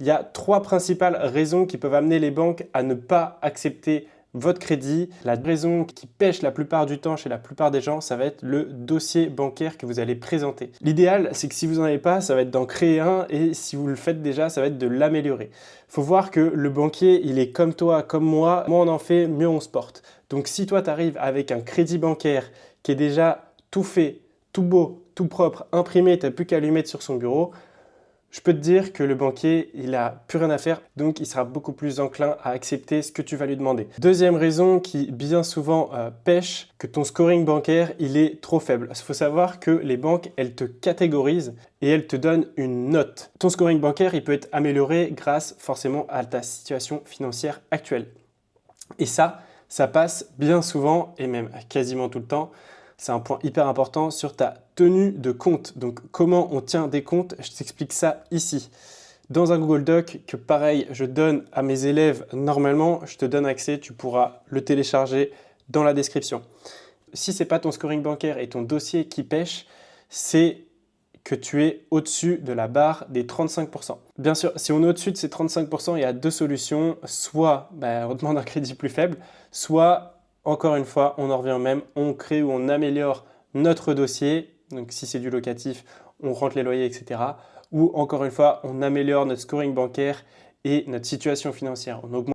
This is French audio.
Il y a 3 principales raisons qui peuvent amener les banques à ne pas accepter votre crédit. La raison qui pêche la plupart du temps chez la plupart des gens, ça va être le dossier bancaire que vous allez présenter. L'idéal, c'est que si vous n'en avez pas, ça va être d'en créer un, et si vous le faites déjà, ça va être de l'améliorer. Il faut voir que le banquier, il est comme toi, comme moi. Moins on en fait, mieux on se porte. Donc si toi, tu arrives avec un crédit bancaire qui est déjà tout fait, tout beau, tout propre, imprimé, tu n'as plus qu'à lui mettre sur son bureau, je peux te dire que le banquier, il n'a plus rien à faire, donc il sera beaucoup plus enclin à accepter ce que tu vas lui demander. Deuxième raison qui bien souvent pêche, que ton scoring bancaire, il est trop faible. Il faut savoir que les banques, elles te catégorisent et elles te donnent une note. Ton scoring bancaire, il peut être amélioré grâce forcément à ta situation financière actuelle. Et ça passe bien souvent, et même quasiment tout le temps. C'est un point hyper important sur ta tenue de compte. Donc, comment on tient des comptes, je t'explique ça ici. Dans un Google Doc que pareil, je donne à mes élèves normalement, je te donne accès, tu pourras le télécharger dans la description. Si ce n'est pas ton scoring bancaire et ton dossier qui pêche, c'est que tu es au-dessus de la barre des 35%. Bien sûr, si on est au-dessus de ces 35%, il y a 2 solutions. Soit on demande un crédit plus faible, soit encore une fois, on en revient au même, on crée ou on améliore notre dossier. Donc si c'est du locatif, on rentre les loyers, etc. Ou encore une fois, on améliore notre scoring bancaire et notre situation financière. On augmente